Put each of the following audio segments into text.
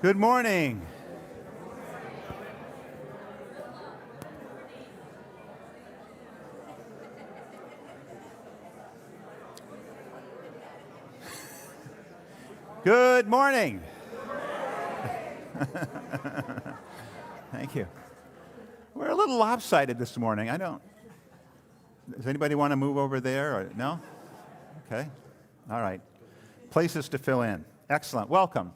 Good morning. Good morning. Thank you. We're a little lopsided this morning. Does anybody want to move over there? Or, no? Okay. All right. Places to fill in. Excellent. Welcome.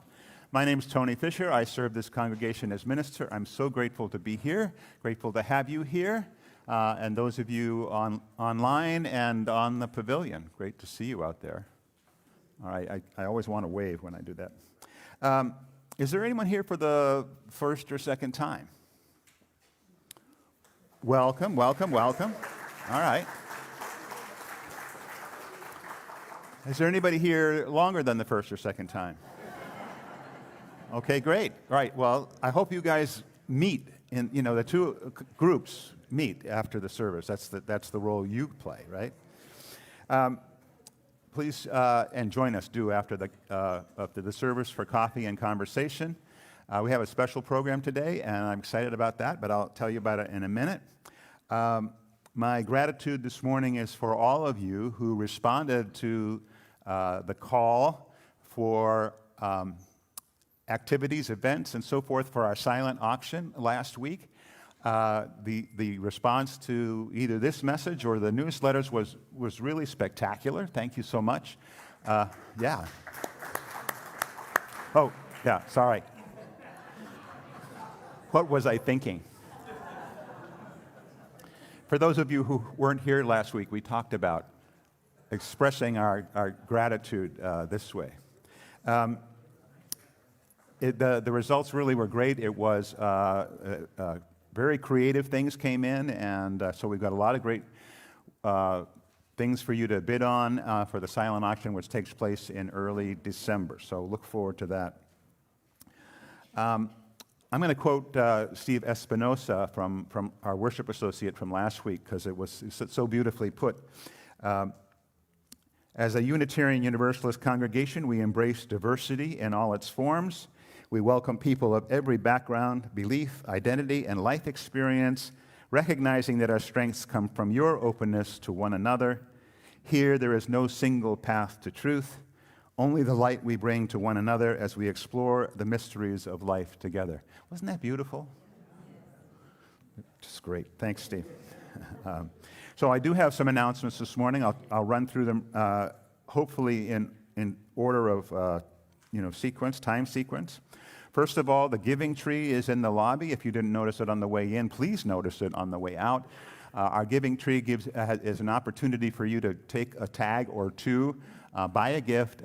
My name is Tony Fisher. I serve this congregation as minister. I'm so grateful to be here, grateful to have you here, and those of you online and on the pavilion. Great to see you out there. All right, I always want to wave when I do that. Is there anyone here for the first or second time? Welcome, welcome, welcome. All right. Is there anybody here longer than the first or second time? Okay, great. All right, well, I hope you guys meet, the two groups meet after the service. That's the role you play, right? Please, and join us after the service for coffee and conversation. We have a special program today, and I'm excited about that, but I'll tell you about it in a minute. My gratitude this morning is for all of you who responded to the call for activities, events, and so forth for our silent auction last week. The response to either this message or the newsletters was really spectacular. Thank you so much. Yeah. Oh, yeah, sorry. What was I thinking? For those of you who weren't here last week, we talked about expressing our gratitude this way. The results really were great. It was very creative things came in, and so we've got a lot of great things for you to bid on for the silent auction, which takes place in early December. So look forward to that. I'm going to quote Steve Espinosa from our worship associate from last week because it was so beautifully put. As a Unitarian Universalist congregation, we embrace diversity in all its forms. We welcome people of every background, belief, identity, and life experience, recognizing that our strengths come from your openness to one another. Here, there is no single path to truth, only the light we bring to one another as we explore the mysteries of life together. Wasn't that beautiful? Just great. Thanks, Steve. So I do have some announcements this morning. I'll run through them, hopefully in order of time sequence. First of all, the giving tree is in the lobby. If you didn't notice it on the way in, please notice it on the way out. Our giving tree is an opportunity for you to take a tag or two, buy a gift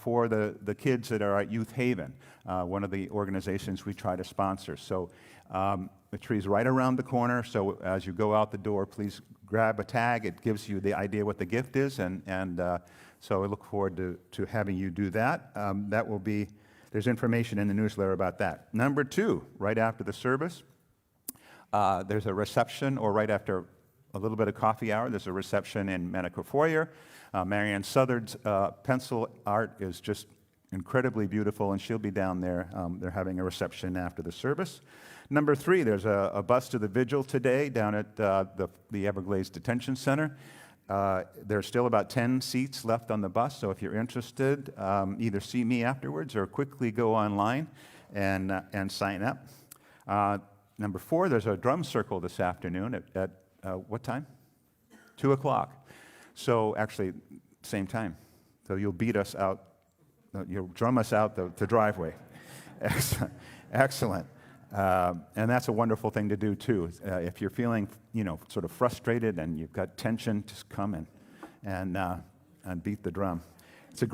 for the kids that are at Youth Haven, one of the organizations we try to sponsor. So the tree's right around the corner, so as you go out the door, please grab a tag. It gives you the idea what the gift is, and so I look forward to having you do that. There's information in the newsletter about that. Number 2, right after the service, there's a reception, or right after a little bit of coffee hour, there's a reception in Medical Foyer. Marianne Southard's pencil art is just incredibly beautiful, and she'll be down there. They're having a reception after the service. Number 3, there's a bus to the vigil today down at the Everglades Detention Center. There's still about 10 seats left on the bus, so if you're interested, either see me afterwards or quickly go online and sign up. Number 4, there's a drum circle this afternoon at what time? 2 o'clock. So actually, same time. So you'll beat us out, you'll drum us out the driveway. Excellent. And that's a wonderful thing to do too. If you're feeling, sort of frustrated and you've got tension, just come and beat the drum. It's a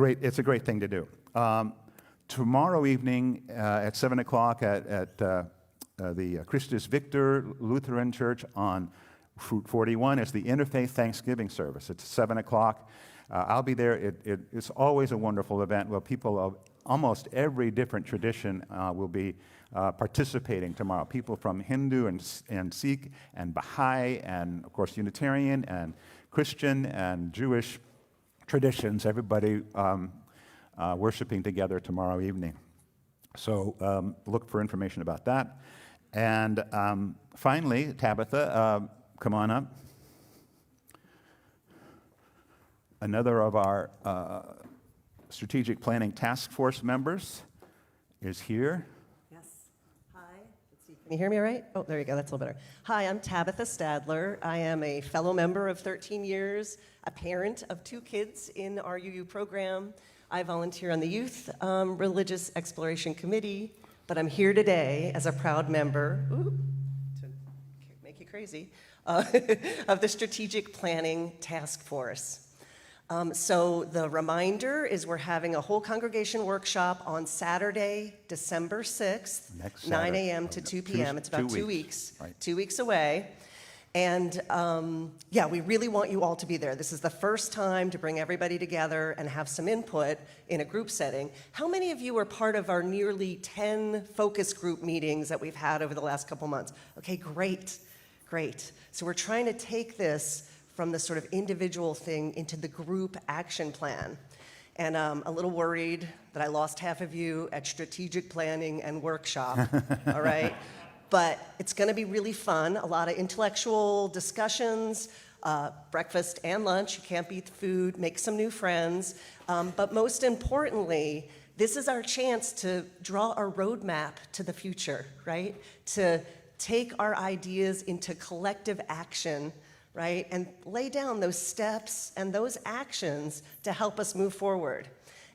great thing to do. Tomorrow evening at 7 o'clock at the Christus Victor Lutheran Church on Route 41 is the Interfaith Thanksgiving service. It's 7 o'clock. I'll be there. It's always a wonderful event where people of almost every different tradition will be participating tomorrow. People from Hindu and Sikh and Baha'i and, of course, Unitarian and Christian and Jewish traditions, everybody worshiping together tomorrow evening. So look for information about that. And finally, Tabitha, come on up. Another of our strategic planning task force members is here. Yes. Hi. Let's see. Can you hear me all right? Oh, there you go. That's a little better. Hi, I'm Tabitha Stadler. I am a fellow member of 13 years, a parent of 2 kids in our UU program. I volunteer on the Youth Religious Exploration Committee, but I'm here today as a proud member, to make you crazy, of the Strategic Planning Task Force. So the reminder is we're having a whole congregation workshop on Saturday, December 6th, Next 9 Saturday. a.m. to 2 p.m. It's about 2 weeks, Right. 2 weeks away. And yeah, we really want you all to be there. This is the first time to bring everybody together and have some input in a group setting. How many of you are part of our nearly 10 focus group meetings that we've had over the last couple months? Okay, great, great. So we're trying to take this from the sort of individual thing into the group action plan. And a little worried that I lost half of you at strategic planning and workshop, all right? But it's gonna be really fun, a lot of intellectual discussions, breakfast and lunch, you can't beat the food, make some new friends. But most importantly, this is our chance to draw our roadmap to the future, right? To take our ideas into collective action, right? And lay down those steps and those actions to help us move forward.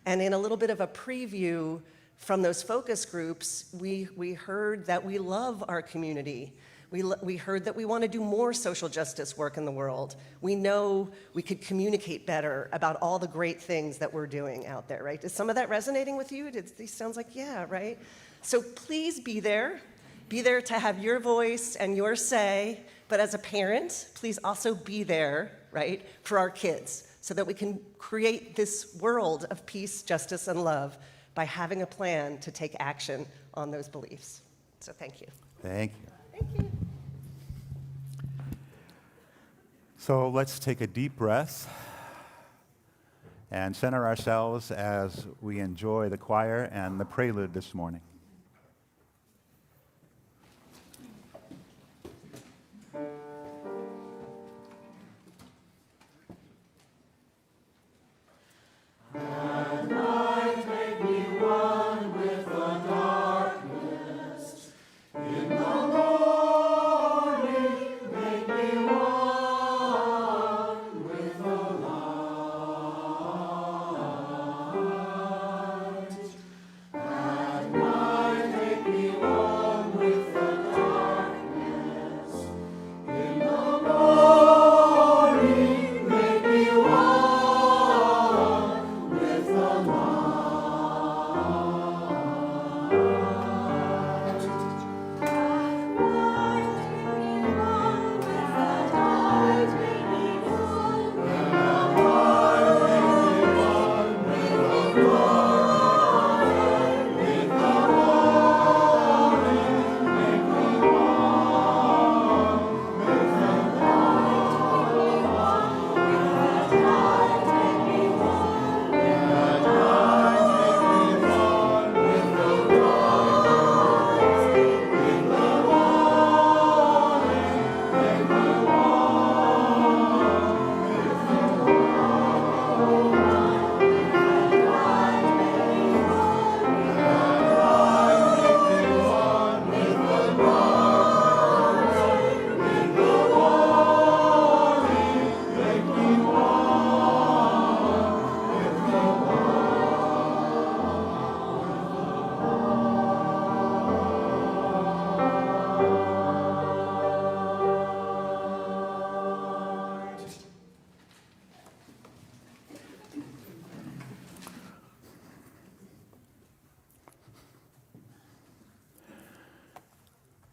And in a little bit of a preview from those focus groups, we heard that we love our community. We heard that we want to do more social justice work in the world. We know we could communicate better about all the great things that we're doing out there, right? Is some of that resonating with you? These sounds like, yeah, right? So please be there. Be there to have your voice and your say. But as a parent, please also be there, right, for our kids so that we can create this world of peace, justice, and love by having a plan to take action on those beliefs. So thank you. Thank you. Thank you. So let's take a deep breath and center ourselves as we enjoy the choir and the prelude this morning.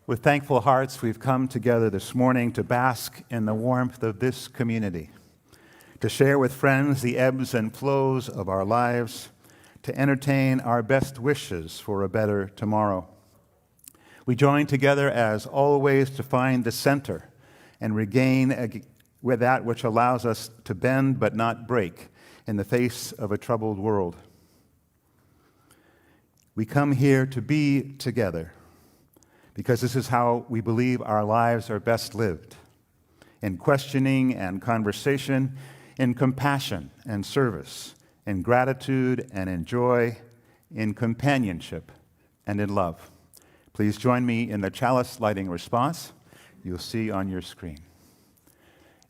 With thankful hearts, we've come together this morning to bask in the warmth of this community, to share with friends the ebbs and flows of our lives, to entertain our best wishes for a better tomorrow. We join together, as always, to find the center and regain with that which allows us to bend but not break in the face of a troubled world. We come here to be together because this is how we believe our lives are best lived, in questioning and conversation, in compassion and service, in gratitude and in joy, in companionship and in love. Please join me in the chalice lighting response you'll see on your screen.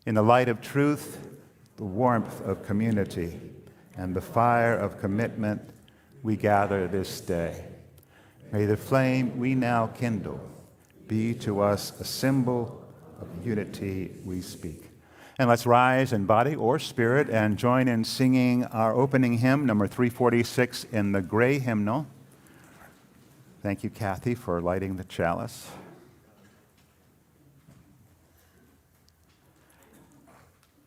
In the light of truth, the warmth of community, and the fire of commitment, we gather this day. May the flame we now kindle be to us a symbol of unity we speak. And let's rise in body or spirit and join in singing our opening hymn, number 346 in the gray hymnal. Thank you, Kathy, for lighting the chalice.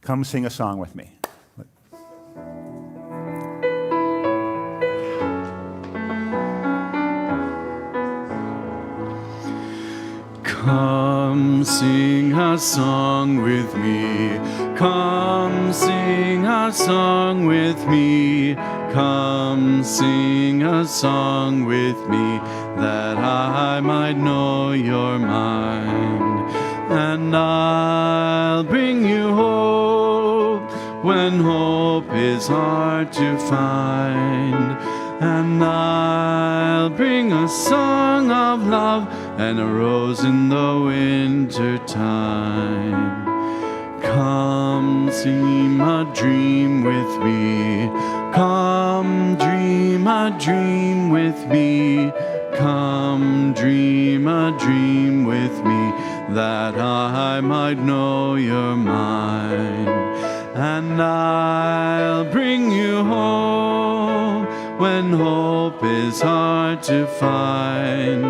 Come sing a song with me. Come sing a song with me. Come sing a song with me. Come sing a song with me, that I might know your mind. And I'll bring you hope when hope is hard to find. And I'll bring a song of love and a rose in the winter time. Come dream a dream with me. Come dream a dream with me. Come dream a dream with me, that I might know your mind. And I'll bring you home when hope is hard to find.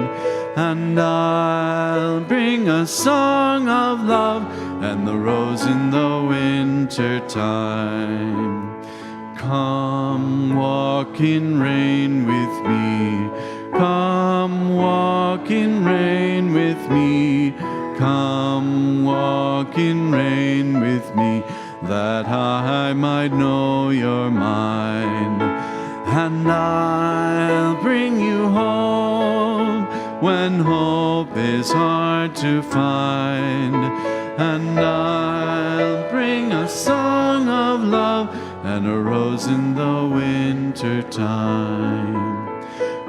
And I'll bring a song of love and the rose in the winter time. Come walk in rain with me. Come walk in rain with me. Come walk in rain with me, that I might know your mind. And I'll bring you home when hope is hard to find. And I'll bring a song of love and a rose in the winter time.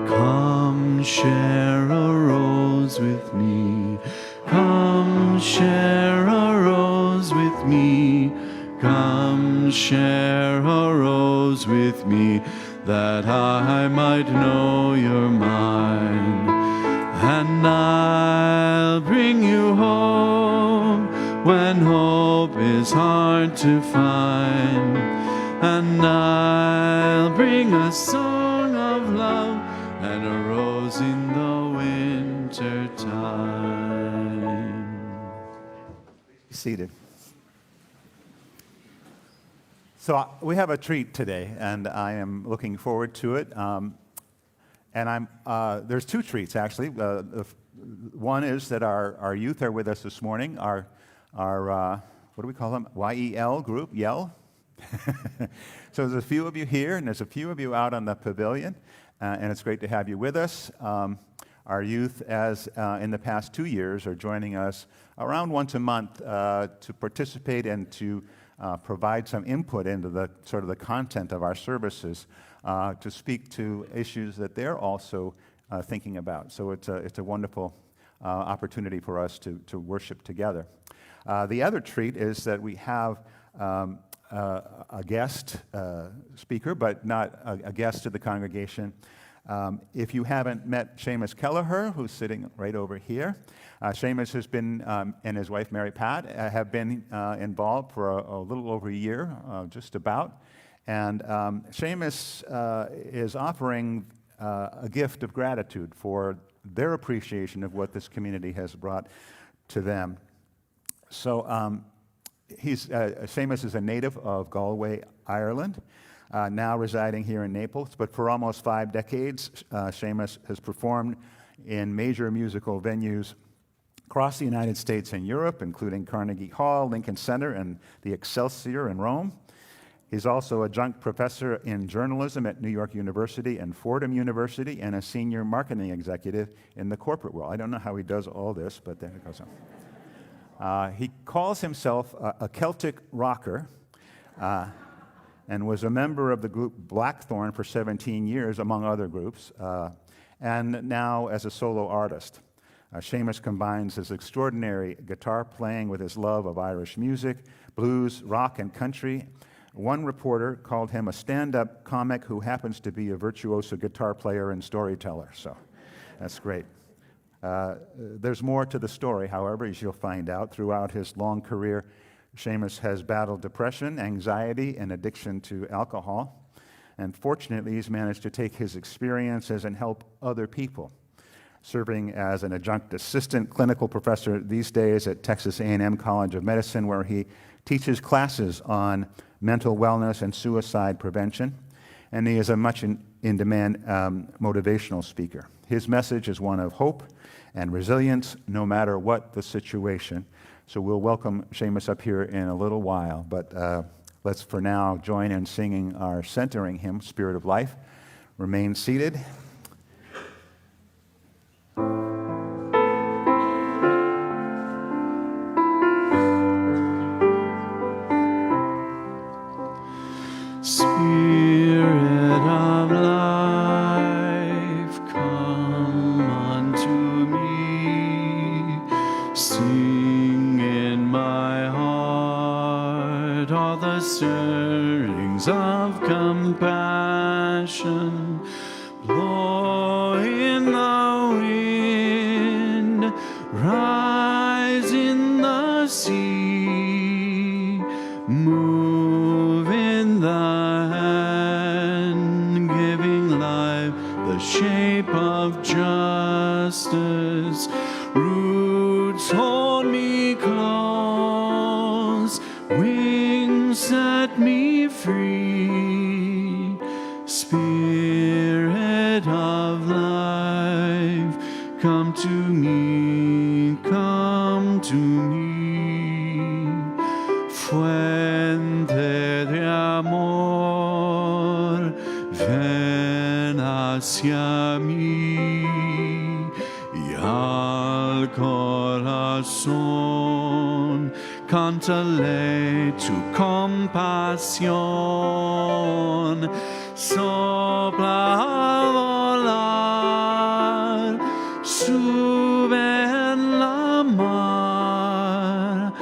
Come share a rose with me. Come share a rose with me. Come share a rose with me, that I might know your mind. And I'll bring you home when hope is hard to find. And I'll bring a song of love and a rose in the winter time. Be seated. So we have a treat today, and I am looking forward to it. There's two treats, actually. One is that our youth are with us this morning. Our what do we call them? YEL group, YEL. So there's a few of you here, and there's a few of you out on the pavilion, and it's great to have you with us. Our youth, as in the past 2 years, are joining us around once a month to participate and to provide some input into the sort of the content of our services, to speak to issues that they're also thinking about. So it's a wonderful opportunity for us to worship together. The other treat is that we have a guest speaker, but not a guest to the congregation. If you haven't met Seamus Kelleher, who's sitting right over here, Seamus has been, and his wife Mary Pat, have been involved for a little over a year, just about. And Seamus is offering a gift of gratitude for their appreciation of what this community has brought to them. So Seamus is a native of Galway, Ireland, now residing here in Naples. But for almost 5 decades, Seamus has performed in major musical venues across the United States and Europe, including Carnegie Hall, Lincoln Center, and the Excelsior in Rome. He's also adjunct professor in journalism at New York University and Fordham University and a senior marketing executive in the corporate world. I don't know how he does all this, but there it goes on. He calls himself a Celtic rocker and was a member of the group Blackthorn for 17 years, among other groups, and now as a solo artist. Seamus combines his extraordinary guitar playing with his love of Irish music, blues, rock, and country. One reporter called him a stand-up comic who happens to be a virtuoso guitar player and storyteller, so that's great. There's more to the story, however, as you'll find out. Throughout his long career, Seamus has battled depression, anxiety, and addiction to alcohol. And fortunately, he's managed to take his experiences and help other people, serving as an adjunct assistant clinical professor these days at Texas A&M College of Medicine, where he teaches classes on mental wellness and suicide prevention. And he is a much in-demand motivational speaker. His message is one of hope and resilience, no matter what the situation. So we'll welcome Seamus up here in a little while, but let's for now join in singing our centering hymn, Spirit of Life. Remain seated. Spirit of life, come unto me. Sing in my heart all the stirrings of compassion. Blow in the wind, rise in the sea, move in the hand, giving life the shape of justice. Roots hold me close, wings set me free. Spirit of life, come to me, come to me. Fuente de amor, ven hacia mí y al corazón cántale tu compasión. Sopla al volar, sube en la mar,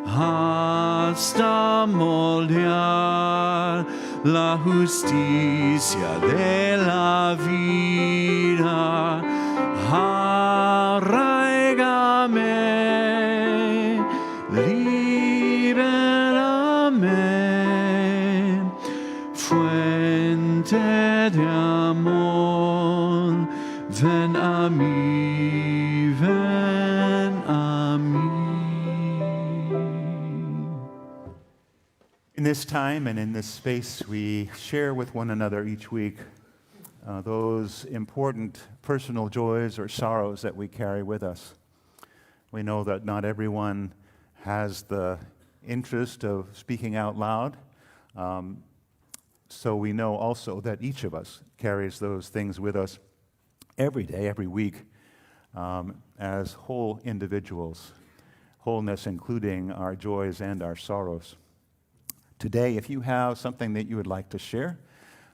hasta moldear la justicia de la vida. Arraigame, libérame, fuente de amor, ven a mí, ven a mí. In this time and in this space, we share with one another each week those important personal joys or sorrows that we carry with us. We know that not everyone has the interest of speaking out loud, so we know also that each of us carries those things with us every day, every week, as whole individuals, wholeness including our joys and our sorrows. Today, if you have something that you would like to share,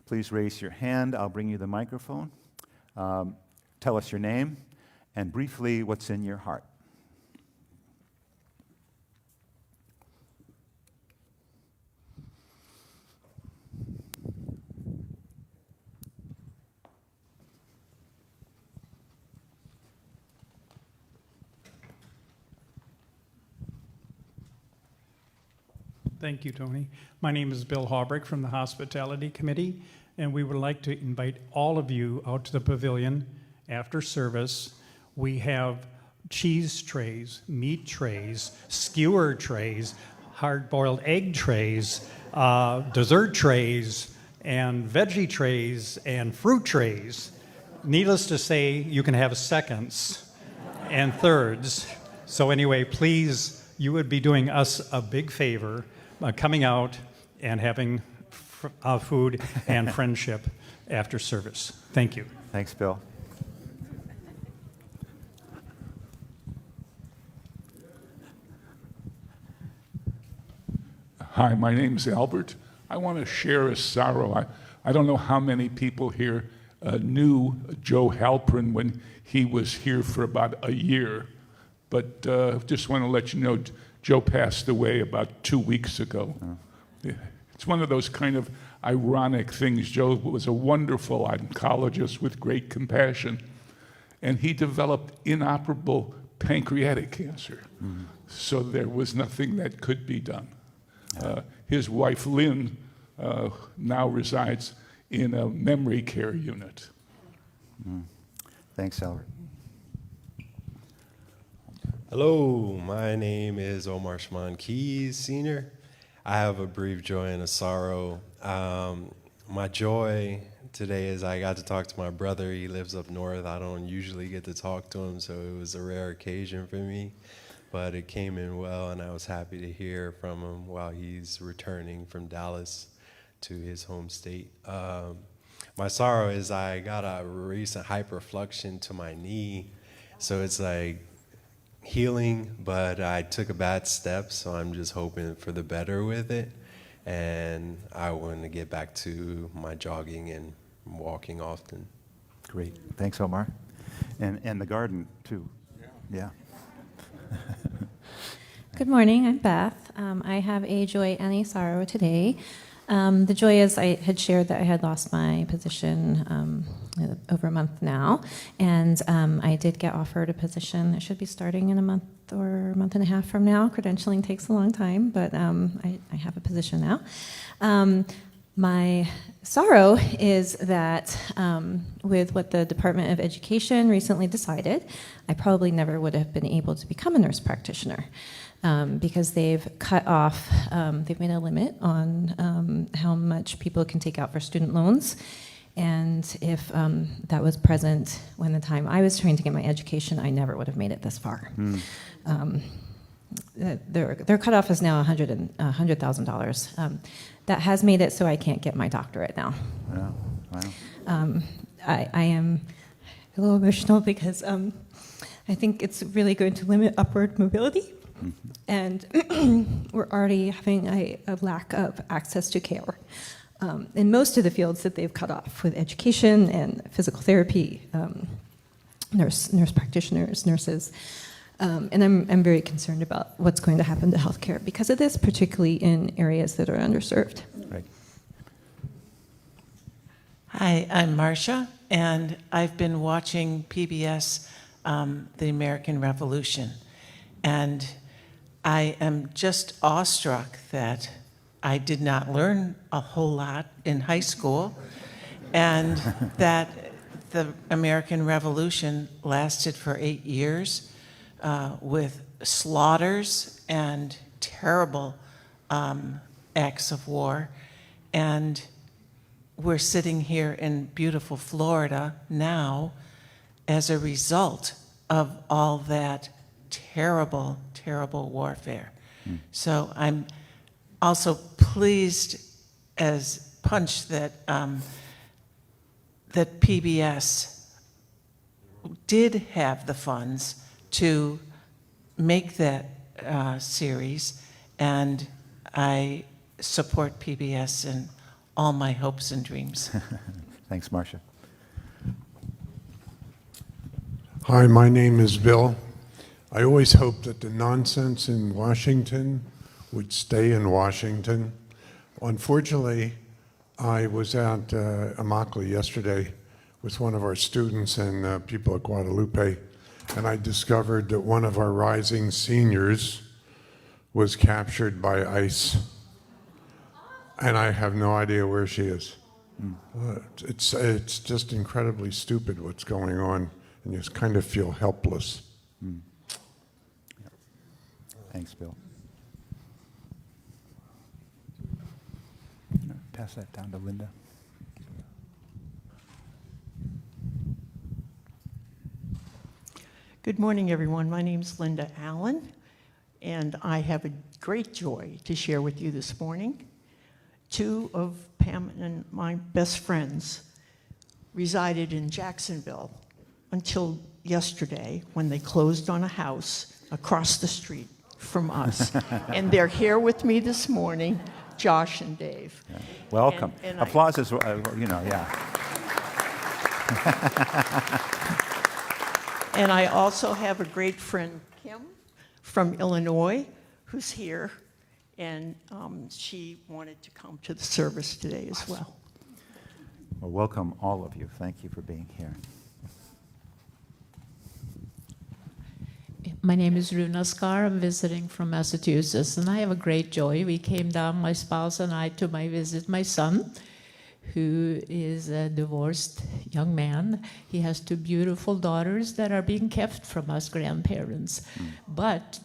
please raise your hand. I'll bring you the microphone. Tell us your name and briefly what's in your heart. Thank you, Tony. My name is Bill Haubrick from the Hospitality Committee, and we would like to invite all of you out to the pavilion after service. We have cheese trays, meat trays, skewer trays, hard-boiled egg trays, dessert trays, and veggie trays, and fruit trays. Needless to say, you can have seconds and thirds. So anyway, please, you would be doing us a big favor coming out and having food and friendship after service. Thank you. Thanks, Bill. Hi, my name's Albert. I want to share a sorrow. I don't know how many people here knew Joe Halpern when he was here for about a year, but just want to let you know Joe passed away about 2 weeks ago. It's one of those kind of ironic things. Joe was a wonderful oncologist with great compassion, and he developed inoperable pancreatic cancer. So there was nothing that could be done. His wife, Lynn, now resides in a memory care unit. Thanks, Albert. Hello, my name is Omar Shman Keys, Sr. I have a brief joy and a sorrow. My joy today is I got to talk to my brother. He lives up north. I don't usually get to talk to him, so it was a rare occasion for me. But it came in well, and I was happy to hear from him while he's returning from Dallas to his home state. My sorrow is I got a recent hyperflexion to my knee, so it's like healing, but I took a bad step, so I'm just hoping for the better with it. And I want to get back to my jogging and walking often. Great. Thanks, Omar. And the garden, too. Yeah. Good morning, I'm Beth. I have a joy and a sorrow today. The joy is I had shared that I had lost my position over a month now, and I did get offered a position that should be starting in a month or a month and a half from now. Credentialing takes a long time, but I have a position now. My sorrow is that with what the Department of Education recently decided, I probably never would have been able to become a nurse practitioner. Because they've cut off, they've made a limit on how much people can take out for student loans. And if that was present when the time I was trying to get my education, I never would have made it this far. Their cutoff is now $100,000. That has made it so I can't get my doctorate now. Wow. I am a little emotional because I think it's really going to limit upward mobility. And we're already having a lack of access to care in most of the fields that they've cut off, with education and physical therapy, nurse practitioners, nurses. And I'm very concerned about what's going to happen to healthcare because of this, particularly in areas that are underserved. Right. Hi, I'm Marcia, and I've been watching PBS, The American Revolution. And I am just awestruck that I did not learn a whole lot in high school, and that the American Revolution lasted for 8 years with slaughters and terrible acts of war. And we're sitting here in beautiful Florida now as a result of all that terrible, terrible warfare. So I'm also pleased as punch that that PBS did have the funds to make that series, and I support PBS in all my hopes and dreams. Thanks, Marcia. Hi, my name is Bill. I always hoped that the nonsense in Washington would stay in Washington. Unfortunately, I was at Immokalee yesterday with one of our students and people at Guadalupe, and I discovered that one of our rising seniors was captured by ICE, and I have no idea where she is. It's just incredibly stupid what's going on, and you just kind of feel helpless. Thanks, Bill. Pass that down to Linda. Good morning, everyone. My name is Linda Allen, and I have a great joy to share with you this morning. Two of Pam and my best friends resided in Jacksonville until yesterday when they closed on a house across the street from us. And they're here with me this morning, Josh and Dave. Welcome. And Applause is, yeah. And I also have a great friend, Kim, from Illinois, who's here, and she wanted to come to the service today as well. Well, welcome all of you. Thank you for being here. My name is Runa Skar. I'm visiting from Massachusetts, and I have a great joy. We came down, my spouse and I, to visit my son, who is a divorced young man. He has two beautiful daughters that are being kept from us grandparents. But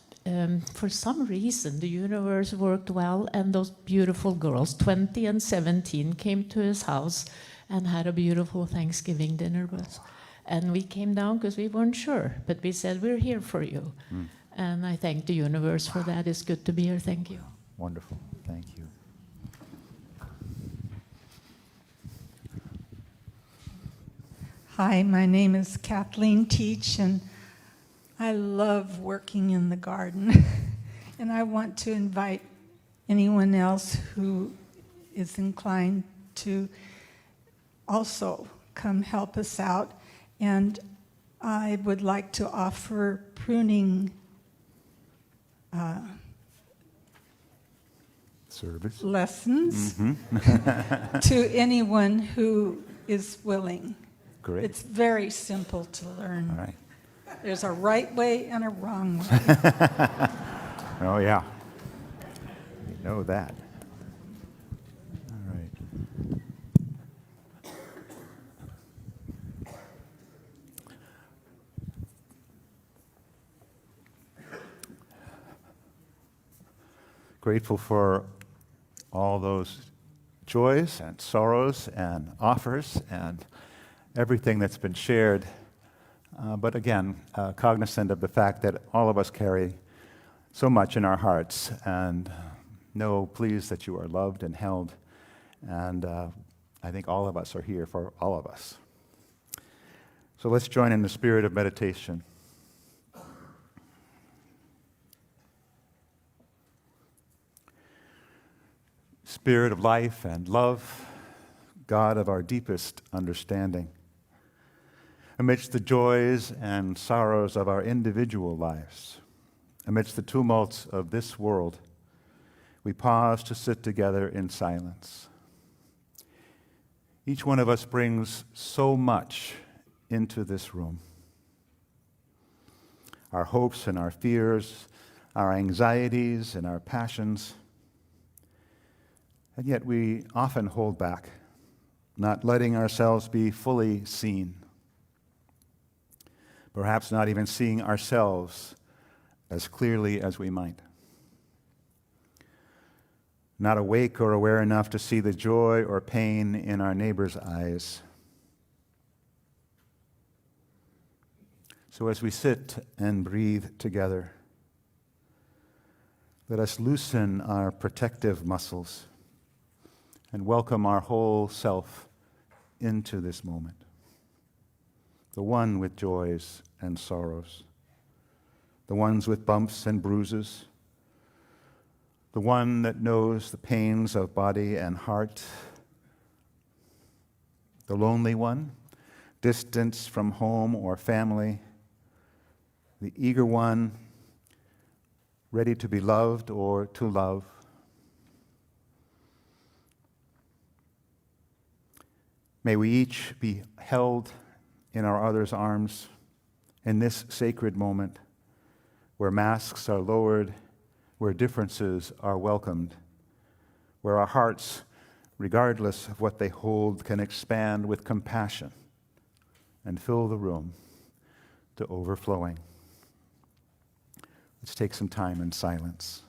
for some reason, the universe worked well, and those beautiful girls, 20 and 17, came to his house and had a beautiful Thanksgiving dinner with us. And we came down because we weren't sure, but we said, we're here for you. And I thank the universe for that. It's good to be here. Thank you. Wonderful. Thank you. Hi, my name is Kathleen Teach, and I love working in the garden. And I want to invite anyone else who is inclined to also come help us out. And I would like to offer pruning Service. lessons to anyone who is willing. Great. It's very simple to learn. All right. There's a right way and a wrong way. Oh, yeah. We know that. All right. Grateful for all those joys and sorrows and offers and everything that's been shared. But again, cognizant of the fact that all of us carry so much in our hearts, and know, please, that you are loved and held. And I think all of us are here for all of us. So let's join in the spirit of meditation. Spirit of life and love, God of our deepest understanding. Amidst the joys and sorrows of our individual lives, amidst the tumults of this world, we pause to sit together in silence. Each one of us brings so much into this room. Our hopes and our fears, our anxieties and our passions. And yet we often hold back, not letting ourselves be fully seen. Perhaps not even seeing ourselves as clearly as we might. Not awake or aware enough to see the joy or pain in our neighbor's eyes. So as we sit and breathe together, let us loosen our protective muscles and welcome our whole self into this moment. The one with joys and sorrows, the ones with bumps and bruises, the one that knows the pains of body and heart, the lonely one, distance from home or family, the eager one, ready to be loved or to love. May we each be held in our other's arms in this sacred moment where masks are lowered, where differences are welcomed, where our hearts, regardless of what they hold, can expand with compassion and fill the room to overflowing. Let's take some time in silence.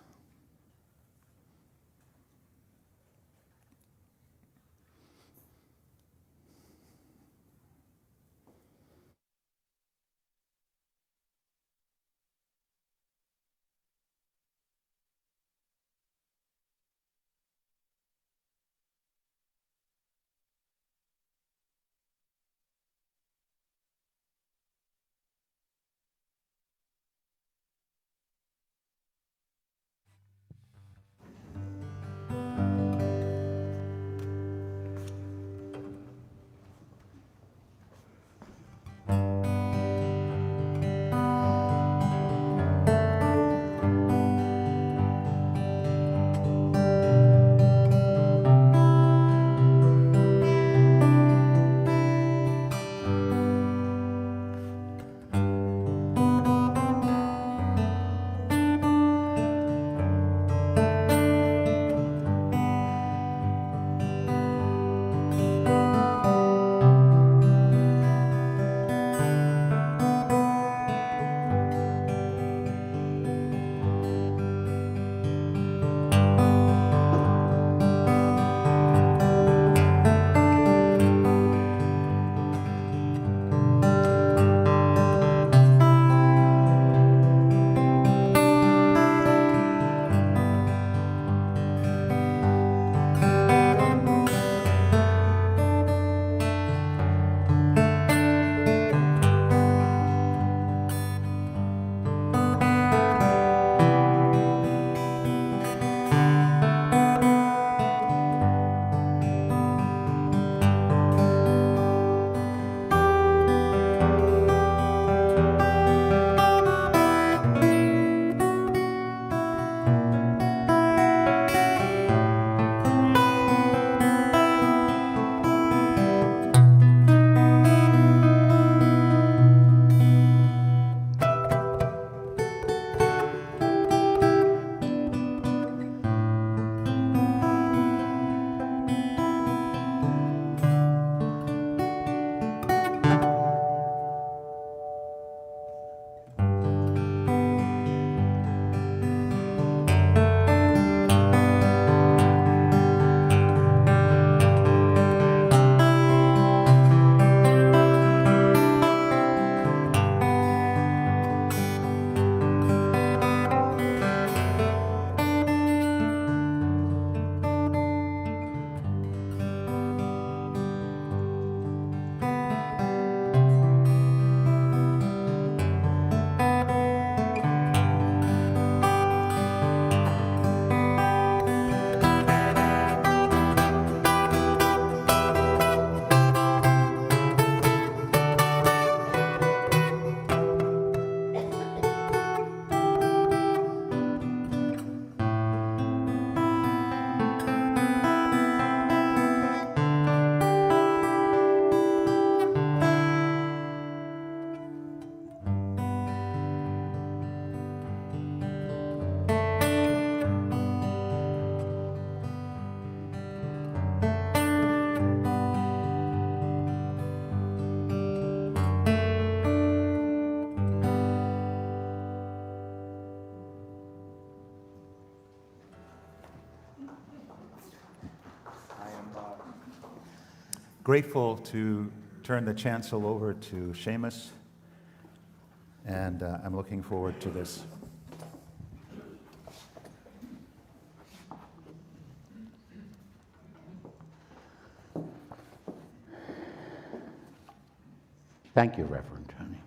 grateful to turn the chancel over to Seamus, and I'm looking forward to this. Thank you, Reverend Tony.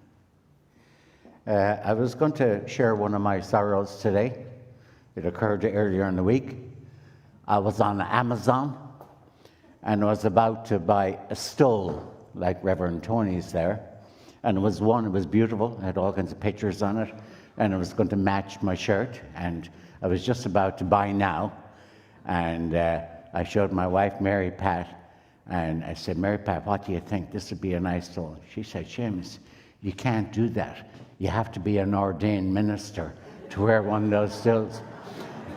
I was going to share one of my sorrows today. It occurred earlier in the week. I was on Amazon and I was about to buy a stole like Reverend Tony's there. And it was beautiful, it had all kinds of pictures on it, and it was going to match my shirt. And I was just about to buy now. And I showed my wife, Mary Pat, and I said, Mary Pat, what do you think? This would be a nice stole. She said, Seamus, you can't do that. You have to be an ordained minister to wear one of those stills.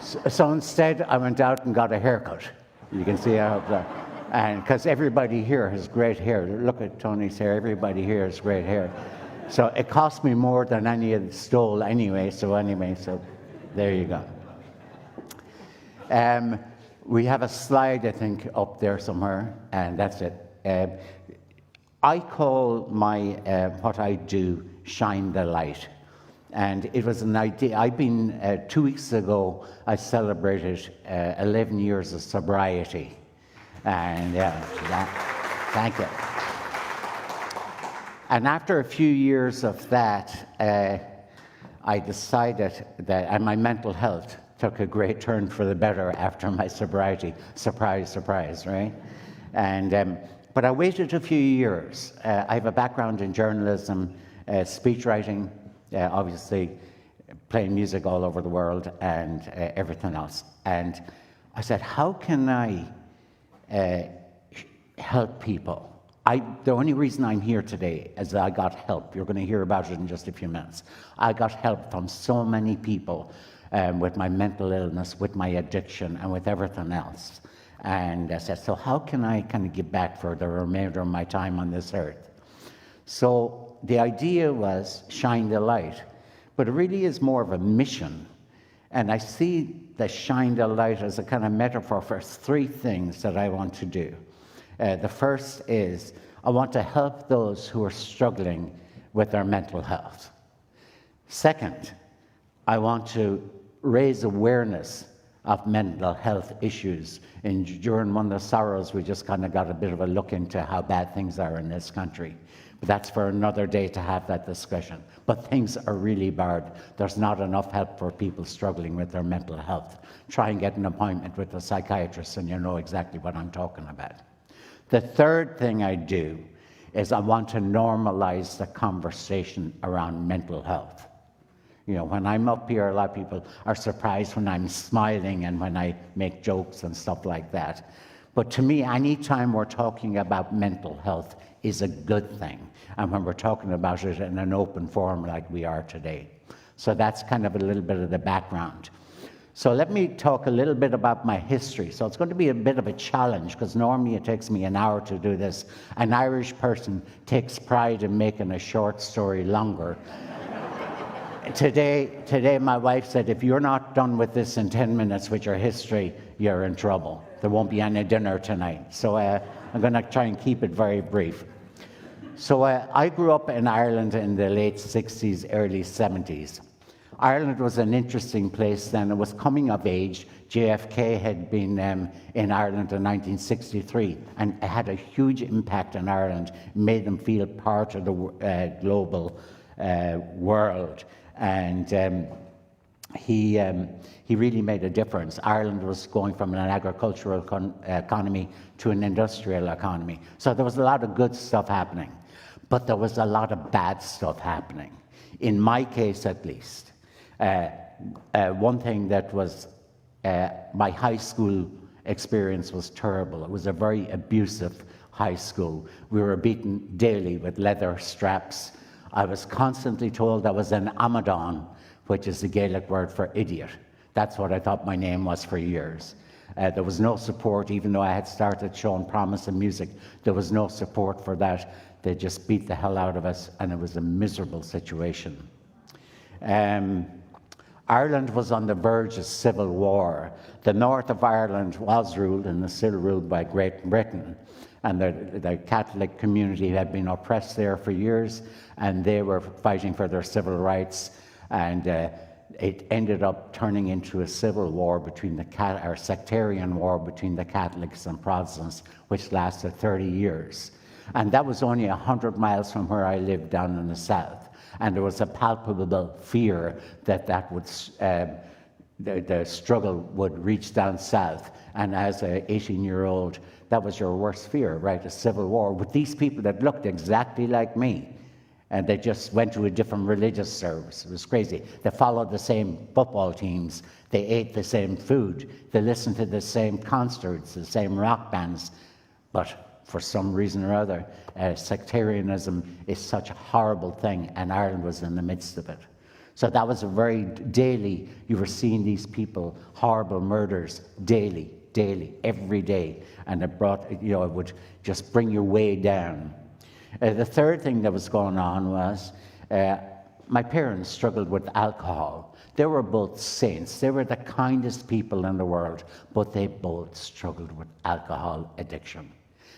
So instead, I went out and got a haircut. You can see how that, and because everybody here has great hair. Look at Tony's hair. Everybody here has great hair. So it cost me more than any of the stole anyway. So there you go. We have a slide, I think, up there somewhere, and that's it. I call my what I do shine the light. And it was an idea. I've been, 2 weeks ago, I celebrated 11 years of sobriety. And thank you. And after a few years of that, I decided that, and my mental health took a great turn for the better after my sobriety. Surprise, surprise, right? And but I waited a few years. I have a background in journalism, speech writing, obviously playing music all over the world, and everything else. And I said, how can I help people? The only reason I'm here today is that I got help. You're going to hear about it in just a few minutes. I got help from so many people with my mental illness, with my addiction, and with everything else. And I said, so how can I kind of give back for the remainder of my time on this earth? So the idea was shine the light, but it really is more of a mission. And I see the shine the light as a kind of metaphor for three things that I want to do. The first is I want to help those who are struggling with their mental health. Second, I want to raise awareness of mental health issues. And during one of the sorrows, we just kind of got a bit of a look into how bad things are in this country. But that's for another day to have that discussion. But things are really bad. There's not enough help for people struggling with their mental health. Try and get an appointment with a psychiatrist and you know exactly what I'm talking about. The third thing I do is I want to normalize the conversation around mental health. You know, when I'm up here, a lot of people are surprised when I'm smiling and when I make jokes and stuff like that. But to me, any time we're talking about mental health is a good thing. And when we're talking about it in an open forum like we are today. So that's kind of a little bit of the background. So let me talk a little bit about my history. So it's going to be a bit of a challenge because normally it takes me an hour to do this. An Irish person takes pride in making a short story longer. Today, my wife said, if you're not done with this in 10 minutes with your history, you're in trouble. There won't be any dinner tonight. So I'm going to try and keep it very brief. So I grew up in Ireland in the late 60s, early 70s. Ireland was an interesting place then. It was coming of age. JFK had been in Ireland in 1963, and it had a huge impact on Ireland, made them feel part of the global world. And he really made a difference. Ireland was going from an agricultural economy to an industrial economy. So there was a lot of good stuff happening, but there was a lot of bad stuff happening, in my case at least. One thing that was, my high school experience was terrible. It was a very abusive high school. We were beaten daily with leather straps. I was constantly told I was an Amadon, which is the Gaelic word for idiot. That's what I thought my name was for years. There was no support, even though I had started showing promise in music. There was no support for that. They just beat the hell out of us, and it was a miserable situation. Ireland was on the verge of civil war. The north of Ireland was ruled and is still ruled by Great Britain. And the Catholic community had been oppressed there for years, and they were fighting for their civil rights. And it ended up turning into a civil war between or sectarian war between the Catholics and Protestants, which lasted 30 years. And that was only 100 miles from where I lived down in the south. And there was a palpable fear that the struggle would reach down south. And as an 18-year-old, that was your worst fear, right? A civil war with these people that looked exactly like me. And they just went to a different religious service. It was crazy. They followed the same football teams. They ate the same food. They listened to the same concerts, the same rock bands. But for some reason or other, sectarianism is such a horrible thing, and Ireland was in the midst of it. So that was a very daily, you were seeing these people, horrible murders, daily, every day. And it brought, it would just bring you way down. The third thing that was going on was my parents struggled with alcohol. They were both saints. They were the kindest people in the world, but they both struggled with alcohol addiction.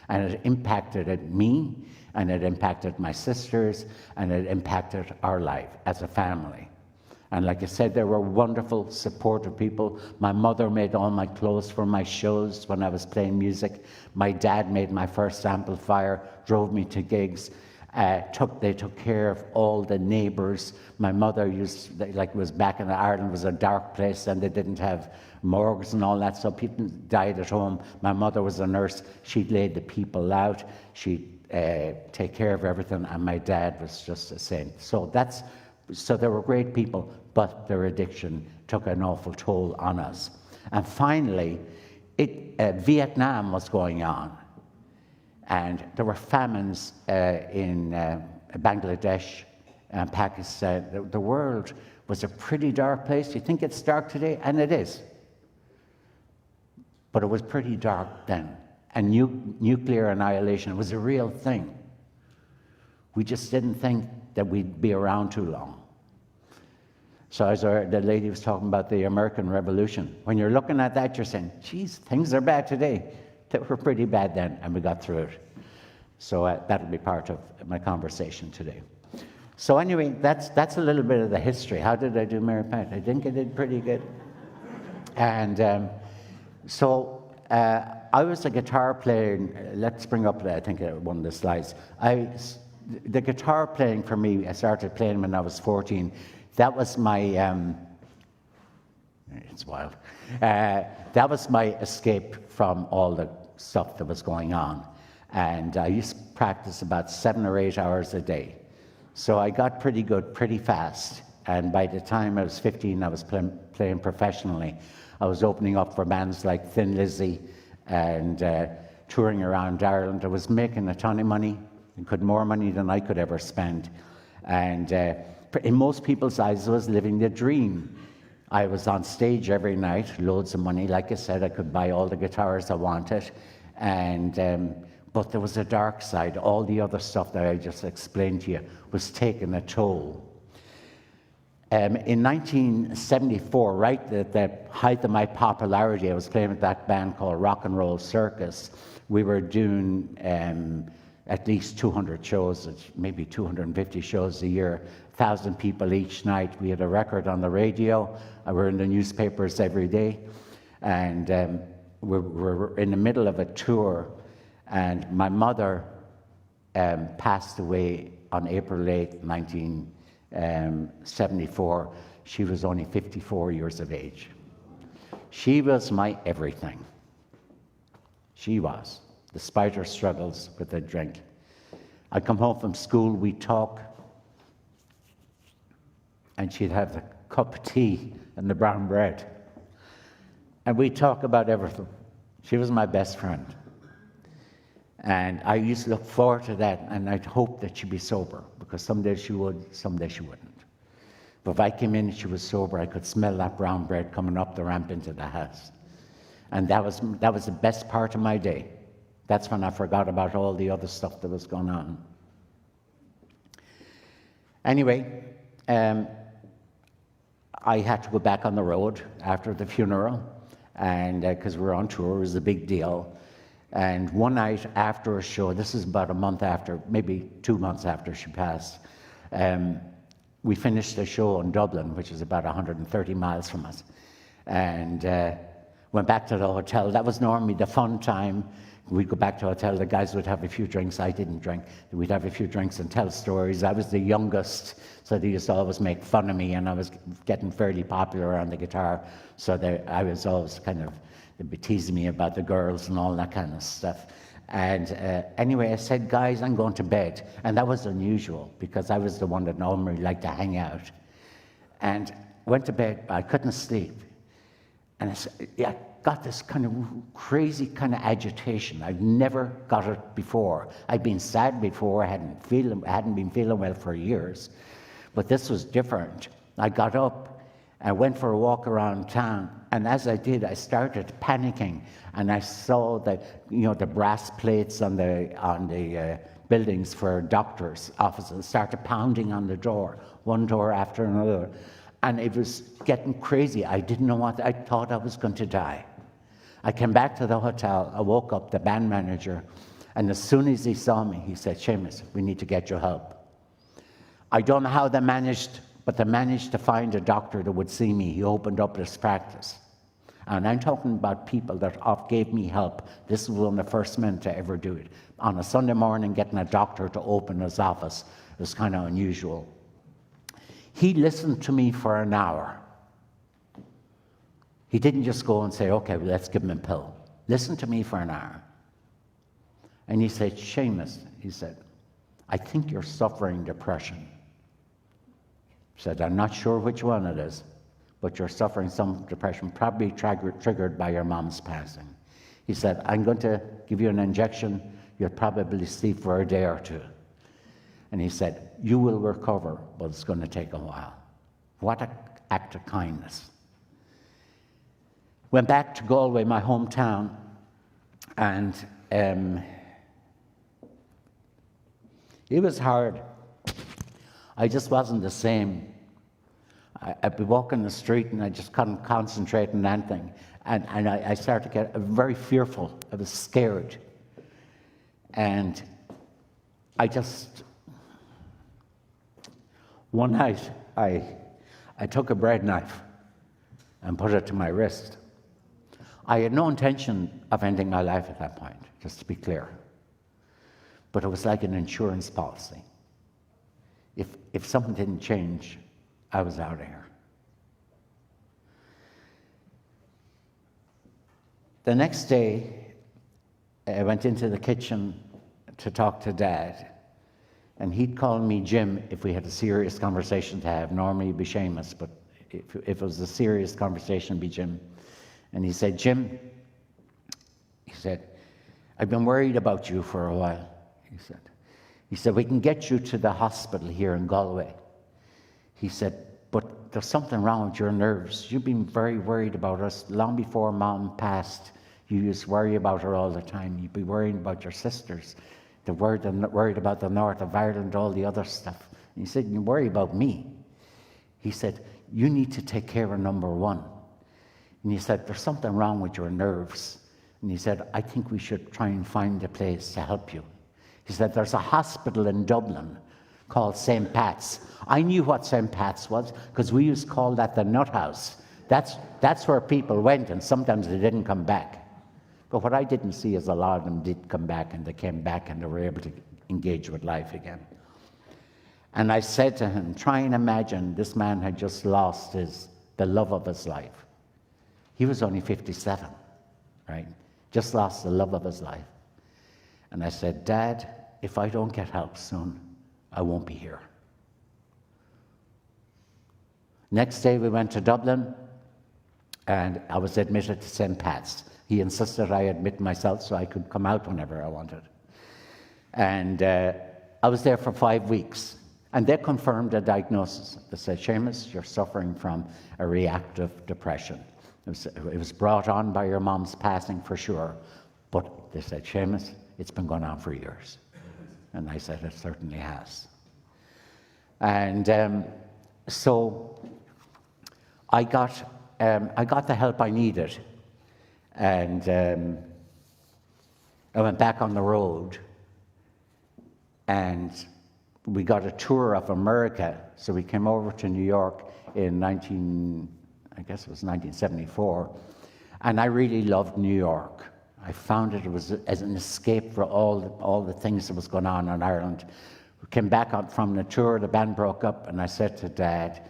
And it impacted me, and it impacted my sisters, and it impacted our life as a family. And like I said, they were wonderful, supportive people. My mother made all my clothes for my shows when I was playing music. My dad made my first amplifier, drove me to gigs. They took care of all the neighbours. My mother was back in Ireland, was a dark place, and they didn't have morgues and all that, so people died at home. My mother was a nurse. She'd lay the people out. She'd take care of everything, and my dad was just a saint. So they were great people, but their addiction took an awful toll on us. And finally, Vietnam was going on, and there were famines in Bangladesh and Pakistan. The world was a pretty dark place. You think it's dark today? And it is. But it was pretty dark then. And nuclear annihilation was a real thing. We just didn't think that we'd be around too long. So as the lady was talking about the American Revolution, when you're looking at that, you're saying, geez, things are bad today. They were pretty bad then, and we got through it. So that'll be part of my conversation today. So anyway, that's a little bit of the history. How did I do, Mary Pat? I think I did pretty good. And so I was a guitar player. Let's bring up, I think, one of the slides. The guitar playing for me, I started playing when I was 14. That was my, it's wild. That was my escape from all the stuff that was going on. And I used to practice about 7 or 8 hours a day. So I got pretty good pretty fast. And by the time I was 15, I was playing professionally. I was opening up for bands like Thin Lizzy and touring around Ireland. I was making a ton of money, more money than I could ever spend. And in most people's eyes, I was living the dream. I was on stage every night, loads of money. Like I said, I could buy all the guitars I wanted. But there was a dark side. All the other stuff that I just explained to you was taking a toll. In 1974, right at the height of my popularity, I was playing with that band called Rock and Roll Circus. We were doing at least 200 shows, maybe 250 shows a year, 1,000 people each night. We had a record on the radio. We were in the newspapers every day. And we were in the middle of a tour. And my mother passed away on April 8, 1974. She was only 54 years of age. She was my everything. She was, despite her struggles with the drink. I'd come home from school, we'd talk, and she'd have the cup of tea and the brown bread. And we'd talk about everything. She was my best friend. And I used to look forward to that, and I'd hope that she'd be sober, because someday she would, someday she wouldn't. But if I came in and she was sober, I could smell that brown bread coming up the ramp into the house. And that was the best part of my day. That's when I forgot about all the other stuff that was going on. I had to go back on the road after the funeral, and because we were on tour, it was a big deal. And one night after a show, this is about a month after, maybe 2 months after she passed, we finished a show in Dublin, which is about 130 miles from us, and went back to the hotel. That was normally the fun time. We'd go back to the hotel, the guys would have a few drinks, I didn't drink. We'd have a few drinks and tell stories. I was the youngest, so they used to always make fun of me, and I was getting fairly popular on the guitar, so I was always kind of, they'd be teasing me about the girls and all that kind of stuff. And anyway, I said, guys, I'm going to bed. And that was unusual, because I was the one that normally liked to hang out. And went to bed, I couldn't sleep. And I said, yeah, got this kind of crazy kind of agitation. I've never got it before. I'd been sad before, I hadn't been feeling well for years. But this was different. I got up and went for a walk around town, and as I did, I started panicking, and I saw that, you know, the brass plates on the buildings for doctors' offices started pounding on the door, one door after another, and it was getting crazy. I didn't know what, I thought I was going to die. I came back to the hotel, I woke up the band manager, and as soon as he saw me, he said, Seamus, we need to get you help. I don't know how they managed, but they managed to find a doctor that would see me. He opened up his practice. And I'm talking about people that gave me help. This was one of the first men to ever do it. On a Sunday morning, getting a doctor to open his office was kind of unusual. He listened to me for an hour. He didn't just go and say, okay, well, let's give him a pill. Listen to me for an hour. And he said, Seamus, he said, I think you're suffering depression. He said, I'm not sure which one it is, but you're suffering some depression, probably triggered by your mom's passing. He said, I'm going to give you an injection. You'll probably sleep for a day or two. And he said, you will recover, but it's going to take a while. What an act of kindness. Went back to Galway, my hometown, and it was hard. I just wasn't the same. I'd be walking the street and I just couldn't concentrate on anything. And I started to get very fearful. I was scared. And I just, one night, I took a bread knife and put it to my wrist. I had no intention of ending my life at that point, just to be clear. But it was like an insurance policy. If something didn't change, I was out of here. The next day, I went into the kitchen to talk to Dad, and he'd call me Jim if we had a serious conversation to have. Normally it'd be Seamus, but if it was a serious conversation, it'd be Jim. And he said, Jim, he said, I've been worried about you for a while, He said, we can get you to the hospital here in Galway. He said, but there's something wrong with your nerves. You've been very worried about us. Long before Mom passed, you used to worry about her all the time. You'd be worrying about your sisters. They're worried about the north of Ireland, all the other stuff. And he said, you worry about me. He said, you need to take care of number one. And he said, there's something wrong with your nerves. And he said, I think we should try and find a place to help you. He said, there's a hospital in Dublin called St. Pat's. I knew what St. Pat's was because we used to call that the nut house. That's where people went, and sometimes they didn't come back. But what I didn't see is a lot of them did come back, and they came back and they were able to engage with life again. And I said to him, try and imagine this man had just lost the love of his life. He was only 57, right? Just lost the love of his life. And I said, Dad, if I don't get help soon, I won't be here. Next day we went to Dublin, and I was admitted to St. Pat's. He insisted I admit myself so I could come out whenever I wanted. And I was there for 5 weeks, and they confirmed the diagnosis. They said, Seamus, you're suffering from a reactive depression. It was brought on by your mom's passing for sure, but they said, Seamus, it's been going on for years. And I said, it certainly has. And so I got the help I needed, and I went back on the road, and we got a tour of America. So we came over to New York in 1974, and I really loved New York. I found it was as an escape for all the things that was going on in Ireland. We came back out from the tour, the band broke up, and I said to Dad,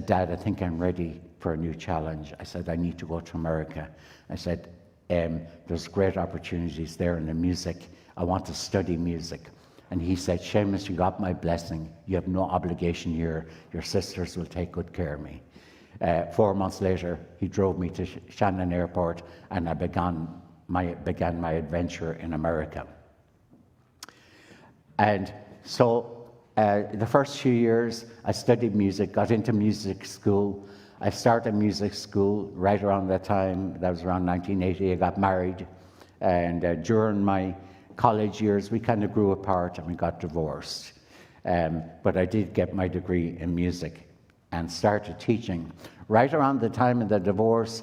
Dad, I think I'm ready for a new challenge. I said, I need to go to America. I said, there's great opportunities there in the music. I want to study music. And he said, Seamus, you got my blessing. You have no obligation here. Your sisters will take good care of me. 4 months later, he drove me to Shannon Airport, and I began my adventure in America. And so the first few years, I studied music, got into music school. I started music school right around that time. That was around 1980. I got married. And during my college years, we kind of grew apart and we got divorced. But I did get my degree in music and started teaching. Right around the time of the divorce,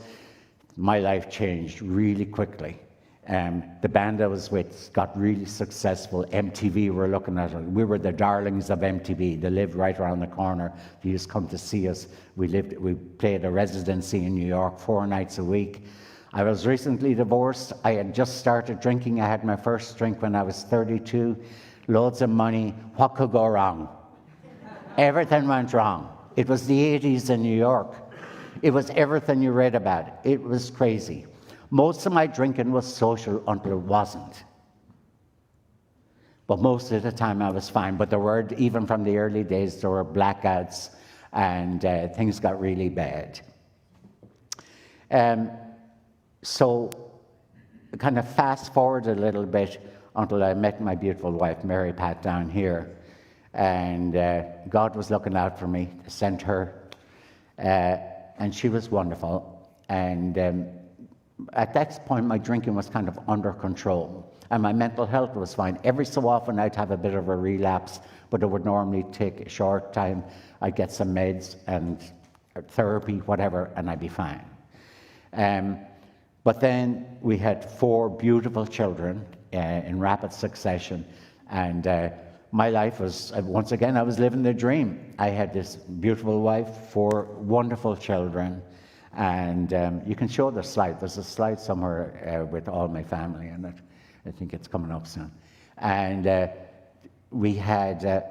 my life changed really quickly. The band I was with got really successful. MTV were looking at it. We were the darlings of MTV. They lived right around the corner. They used to come to see us. We played a residency in New York 4 nights a week. I was recently divorced. I had just started drinking. I had my first drink when I was 32. Loads of money. What could go wrong? Everything went wrong. It was the 80s in New York. It was everything you read about. It was crazy. Most of my drinking was social until it wasn't. But most of the time I was fine. But there were, even from the early days, there were blackouts and things got really bad. So kind of fast forward a little bit until I met my beautiful wife, Mary Pat, down here. And God was looking out for me, sent her. And she was wonderful. And at that point, my drinking was kind of under control. And my mental health was fine. Every so often, I'd have a bit of a relapse, but it would normally take a short time. I'd get some meds and therapy, whatever, and I'd be fine. But then we had 4 beautiful children in rapid succession. And my life was, once again, I was living the dream. I had this beautiful wife, 4 wonderful children. And you can show the slide. There's a slide somewhere with all my family in it. I think it's coming up soon. And we had,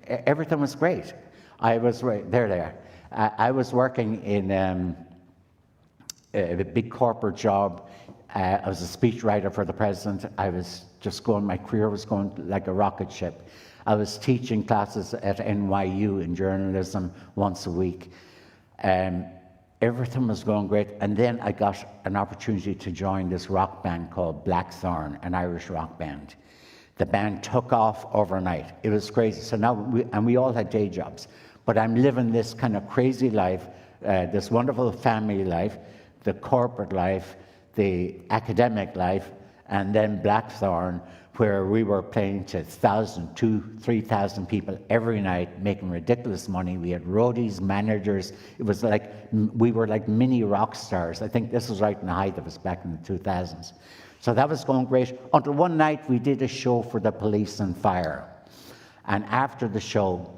everything was great. I was, there. I was working in a big corporate job. I was a speechwriter for the president. I was just going, my career was going like a rocket ship. I was teaching classes at NYU in journalism once a week. Everything was going great. And then I got an opportunity to join this rock band called Blackthorn, an Irish rock band. The band took off overnight. It was crazy. So now, we all had day jobs. But I'm living this kind of crazy life, this wonderful family life, the corporate life, the academic life, and then Blackthorn, where we were playing to 1,000, 2,000, 3,000 people every night, making ridiculous money. We had roadies, managers. It was like, we were like mini rock stars. I think this was right in the height of us back in the 2000s. So that was going great, until one night we did a show for the police and fire. And after the show,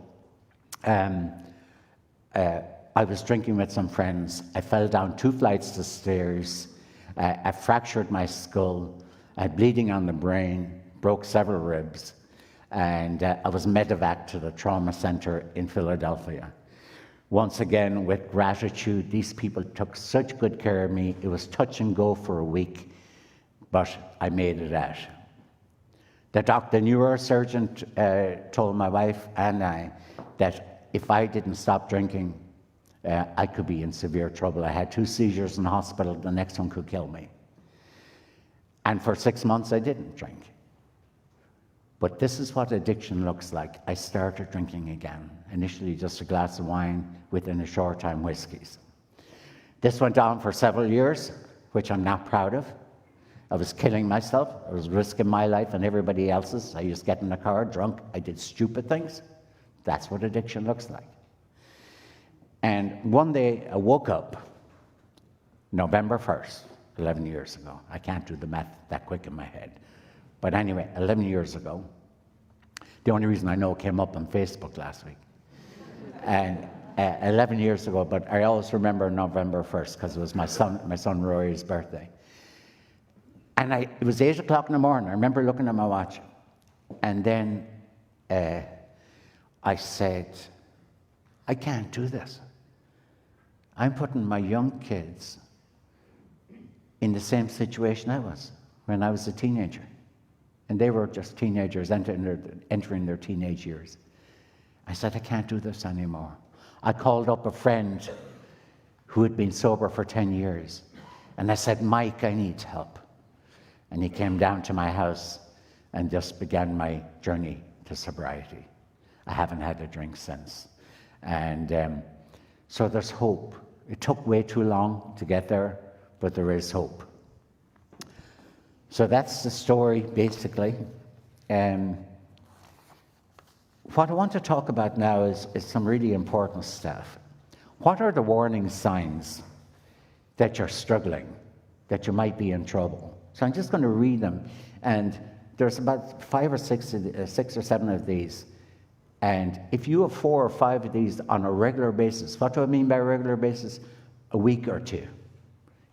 I was drinking with some friends. I fell down 2 flights of stairs. I fractured my skull. I had bleeding on the brain, broke several ribs, and I was medevaced to the trauma center in Philadelphia. Once again, with gratitude, these people took such good care of me. It was touch and go for a week, but I made it out. The neurosurgeon told my wife and I that if I didn't stop drinking, I could be in severe trouble. I had 2 seizures in the hospital. The next one could kill me. And for 6 months, I didn't drink. But this is what addiction looks like. I started drinking again. Initially, just a glass of wine, within a short time, whiskeys. This went on for several years, which I'm not proud of. I was killing myself. I was risking my life and everybody else's. I used to get in the car drunk. I did stupid things. That's what addiction looks like. And one day I woke up, November 1st, 11 years ago. I can't do the math that quick in my head. But anyway, 11 years ago. The only reason I know it came up on Facebook last week. And 11 years ago, but I always remember November 1st because it was my son Rory's birthday. And it was 8 o'clock in the morning. I remember looking at my watch. And then I said, I can't do this. I'm putting my young kids in the same situation I was when I was a teenager. And they were just teenagers entering their teenage years. I said, I can't do this anymore. I called up a friend who had been sober for 10 years. And I said, Mike, I need help. And he came down to my house and just began my journey to sobriety. I haven't had a drink since. And so there's hope. It took way too long to get there, but there is hope. So that's the story, basically. What I want to talk about now is some really important stuff. What are the warning signs that you're struggling, that you might be in trouble? So I'm just going to read them. And there's about 5 or 6 or 7 of these. And if you have 4 or 5 of these on a regular basis, what do I mean by regular basis? A week or 2.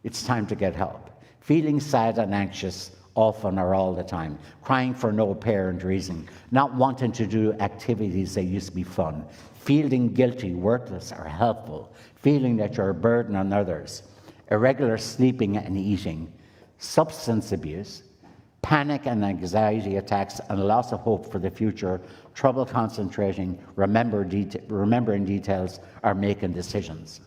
It's time to get help. Feeling sad and anxious often or all the time. Crying for no apparent reason. Not wanting to do activities that used to be fun. Feeling guilty, worthless, or helpful. Feeling that you're a burden on others. Irregular sleeping and eating. Substance abuse. Panic and anxiety attacks and loss of hope for the future. Trouble concentrating, remembering details, or making decisions.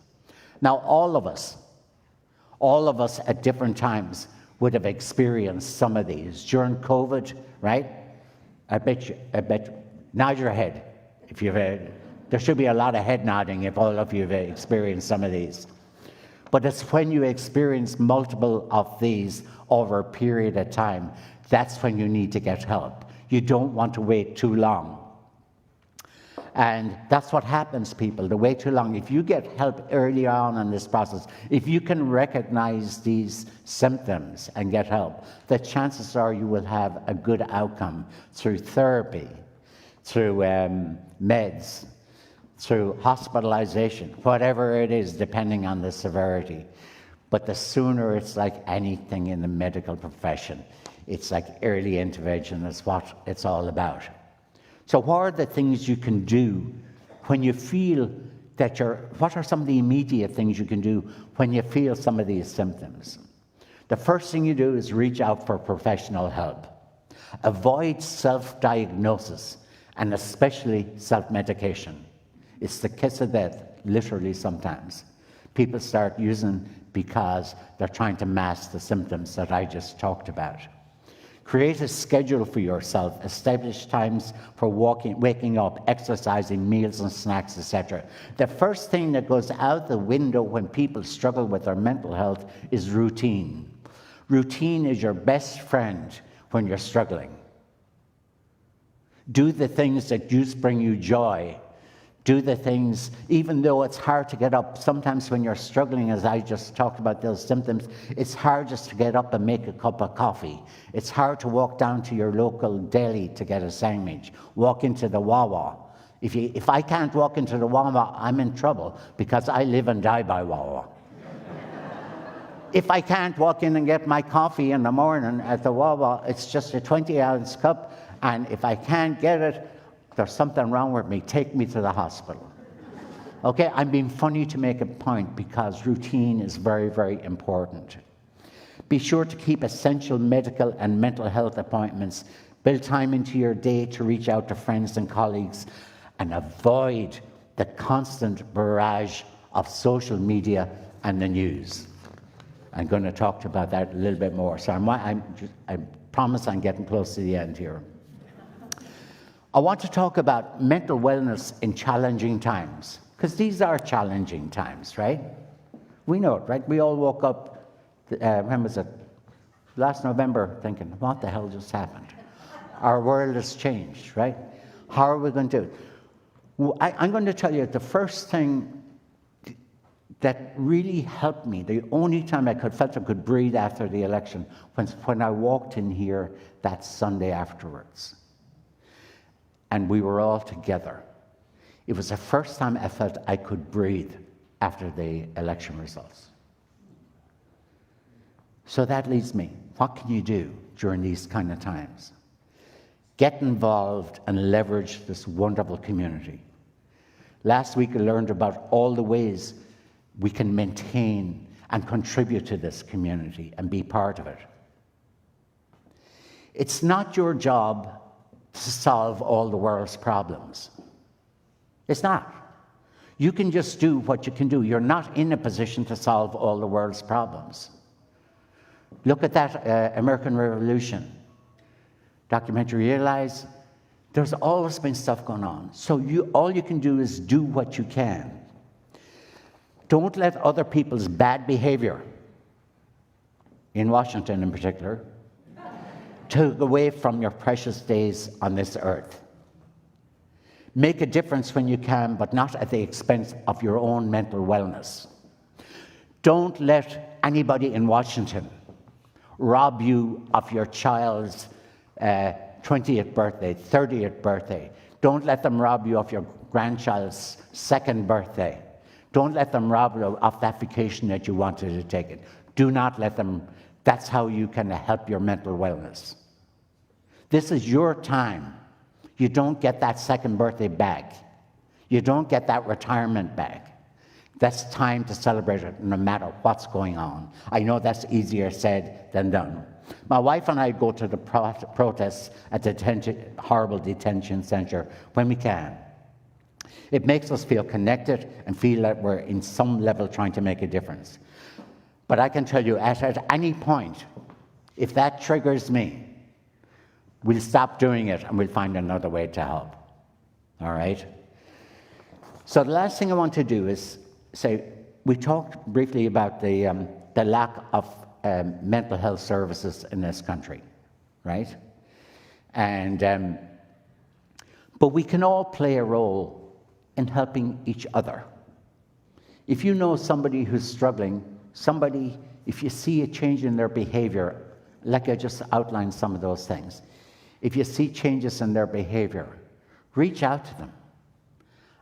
Now, all of us at different times would have experienced some of these. During COVID, right? I bet you, nod your head. If you've there should be a lot of head nodding if all of you have experienced some of these. But it's when you experience multiple of these over a period of time, that's when you need to get help. You don't want to wait too long. And that's what happens, people, to wait too long. If you get help early on in this process, if you can recognize these symptoms and get help, the chances are you will have a good outcome through therapy, through meds, through hospitalization, whatever it is, depending on the severity. But the sooner, it's like anything in the medical profession. It's like early intervention is what it's all about. So what are the things you can do when you feel that what are some of the immediate things you can do when you feel some of these symptoms? The first thing you do is reach out for professional help. Avoid self-diagnosis, and especially self-medication. It's the kiss of death, literally sometimes. People start using because they're trying to mask the symptoms that I just talked about. Create a schedule for yourself. Establish times for waking up, exercising, meals and snacks, etc. The first thing that goes out the window when people struggle with their mental health is routine. Routine is your best friend when you're struggling. Do the things that used to bring you joy. Do the things, even though it's hard to get up. Sometimes when you're struggling, as I just talked about those symptoms, it's hard just to get up and make a cup of coffee. It's hard to walk down to your local deli to get a sandwich. Walk into the Wawa. If I can't walk into the Wawa, I'm in trouble because I live and die by Wawa. If I can't walk in and get my coffee in the morning at the Wawa, it's just a 20-ounce cup, and if I can't get it, there's something wrong with me. Take me to the hospital. Okay, I'm being funny to make a point because routine is very, very important. Be sure to keep essential medical and mental health appointments. Build time into your day to reach out to friends and colleagues, and avoid the constant barrage of social media and the news. I'm going to talk about that a little bit more. So I promise I'm getting close to the end here. I want to talk about mental wellness in challenging times, because these are challenging times, right? We know it, right? We all woke up, when was it? Last November, thinking, what the hell just happened? Our world has changed, right? How are we going to do it? I'm going to tell you the first thing that really helped me, the only time I felt I could breathe after the election, was when I walked in here that Sunday afterwards. And we were all together. It was the first time I felt I could breathe after the election results. So that leads me, what can you do during these kind of times? Get involved and leverage this wonderful community. Last week I learned about all the ways we can maintain and contribute to this community and be part of it. It's not your job to solve all the world's problems. It's not. You can just do what you can do. You're not in a position to solve all the world's problems. Look at that American Revolution documentary. Realize there's always been stuff going on. So all you can do is do what you can. Don't let other people's bad behavior, in Washington in particular, take away from your precious days on this earth. Make a difference when you can, but not at the expense of your own mental wellness. Don't let anybody in Washington rob you of your child's 20th birthday, 30th birthday. Don't let them rob you of your grandchild's 2nd birthday. Don't let them rob you of that vacation that you wanted to take it. Do not let them. That's how you can help your mental wellness. This is your time. You don't get that 2nd birthday back. You don't get that retirement back. That's time to celebrate it no matter what's going on. I know that's easier said than done. My wife and I go to the protests at the horrible detention center when we can. It makes us feel connected and feel that we're in some level trying to make a difference. But I can tell you, at any point, if that triggers me, we'll stop doing it and we'll find another way to help. All right? So the last thing I want to do is say, we talked briefly about the lack of mental health services in this country, right? And but we can all play a role in helping each other. If you know somebody who's struggling, if you see a change in their behavior, like I just outlined some of those things, if you see changes in their behavior, reach out to them.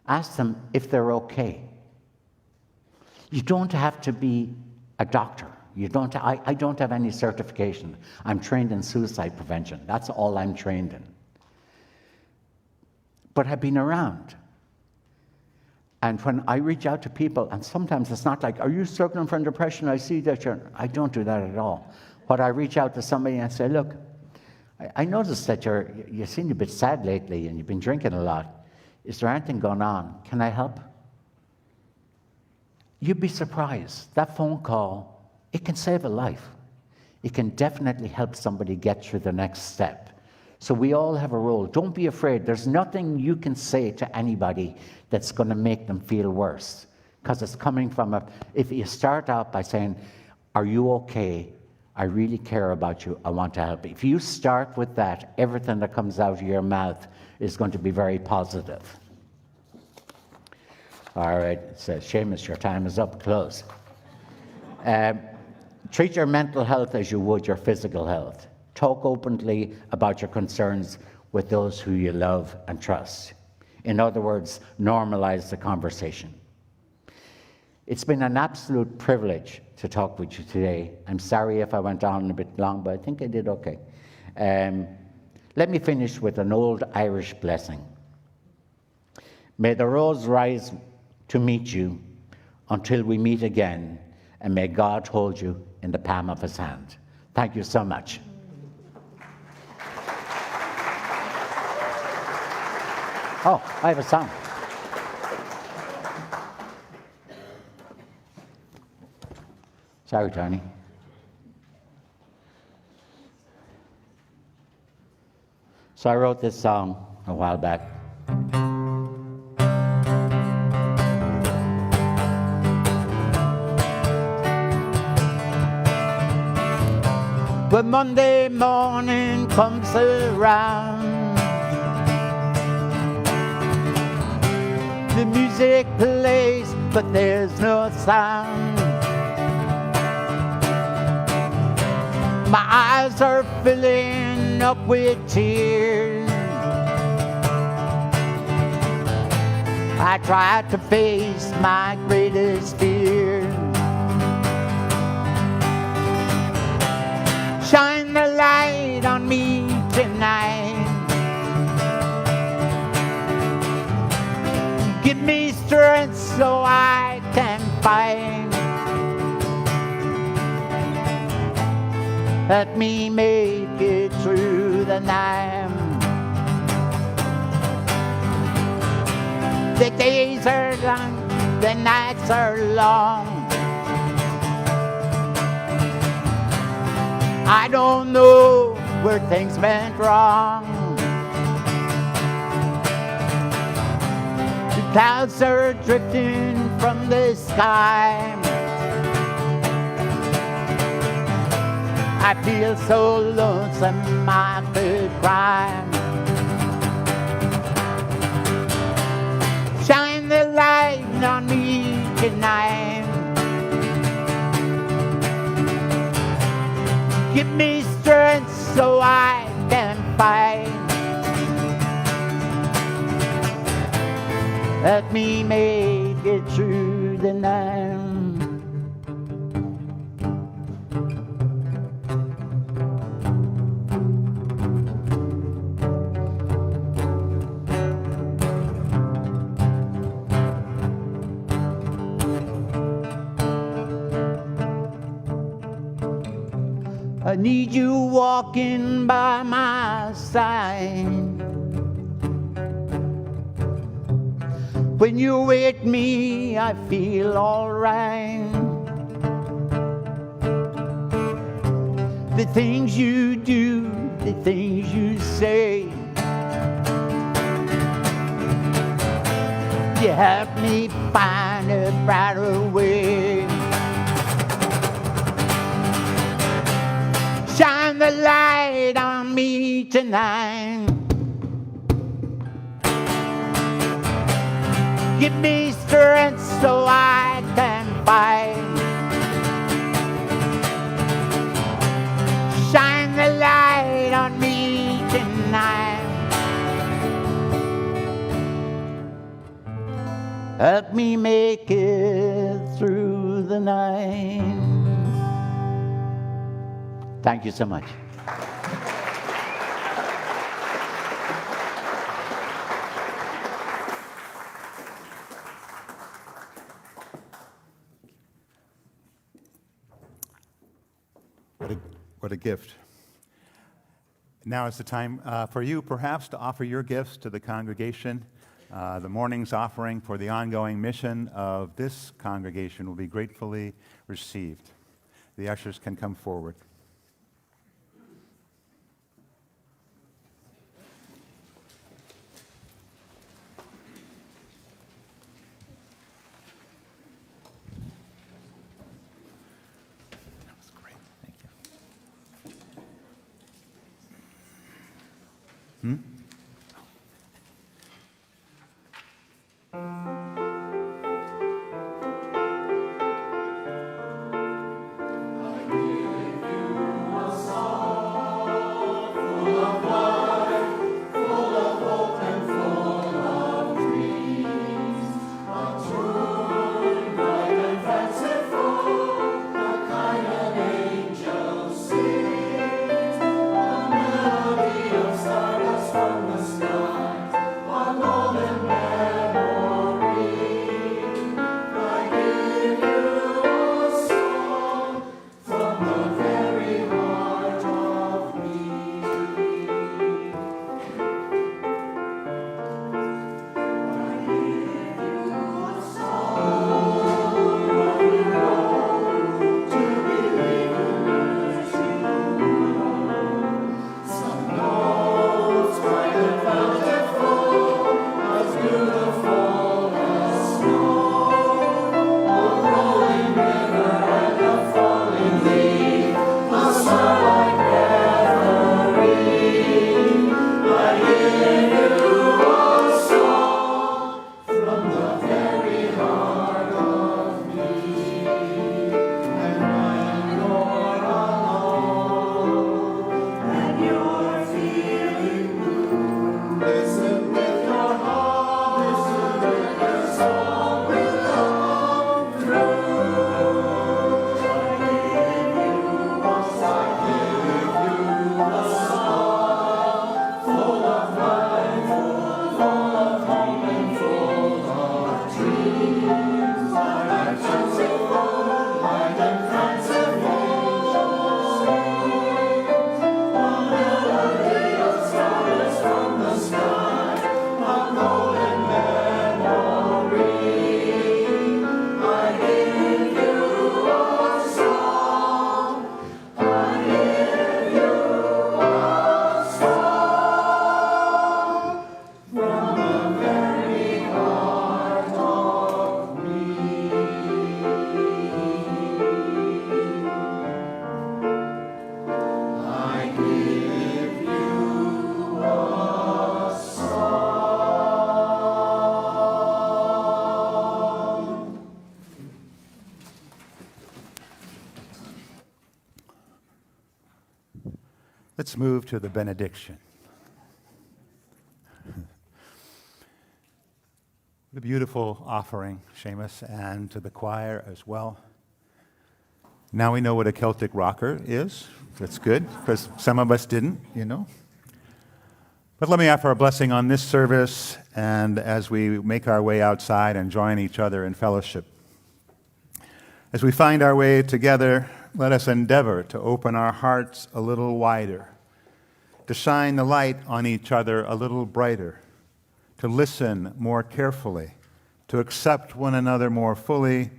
Ask them if they're okay. You don't have to be a doctor. I don't have any certification. I'm trained in suicide prevention. That's all I'm trained in. But I've been around. And when I reach out to people, and sometimes it's not like, are you struggling from depression? I see that you're... I don't do that at all. When I reach out to somebody and say, look, I noticed that you seem a bit sad lately and you've been drinking a lot. Is there anything going on? Can I help? You'd be surprised. That phone call, it can save a life. It can definitely help somebody get through the next step. So we all have a role. Don't be afraid. There's nothing you can say to anybody that's going to make them feel worse. Because it's coming from if you start out by saying, are you okay? I really care about you. I want to help you. If you start with that, everything that comes out of your mouth is going to be very positive. All right, it says, Seamus, your time is up. Close. Treat your mental health as you would your physical health. Talk openly about your concerns with those who you love and trust. In other words, normalize the conversation. It's been an absolute privilege to talk with you today. I'm sorry if I went on a bit long, but I think I did okay. Let me finish with an old Irish blessing. May the rose rise to meet you until we meet again, and may God hold you in the palm of his hand. Thank you so much. Oh, I have a song. Sorry, Tony. So I wrote this song a while back. When Monday morning comes around, the music plays, but there's no sound. My eyes are filling up with tears. I try to face my greatest fear. Shine the light on me tonight. Give me strength so I can fight. Let me make it through the night. The days are long, the nights are long. I don't know where things went wrong. The clouds are drifting from the sky. I feel so lonesome I could cry. Shine the light on me tonight. Give me strength so I can fight. Let me make it through the night. I need you walking by my side. When you're with me, I feel alright. The things you do, the things you say, you help me find a brighter way. Shine the light on me tonight. Give me strength so I can fight. Shine the light on me tonight. Help me make it through the night. Thank you so much. What a gift. Now is the time for you perhaps to offer your gifts to the congregation. The morning's offering for the ongoing mission of this congregation will be gratefully received. The ushers can come forward. From Let's move to the benediction. What a beautiful offering, Seamus, and to the choir as well. Now we know what a Celtic rocker is. That's good, because some of us didn't, you know. But let me offer a blessing on this service and as we make our way outside and join each other in fellowship. As we find our way together, let us endeavor to open our hearts a little wider, to shine the light on each other a little brighter, to listen more carefully, to accept one another more fully,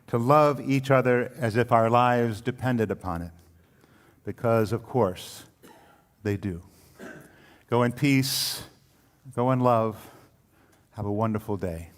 to love each other as if our lives depended upon it, because, of course, they do. Go in peace, go in love, have a wonderful day.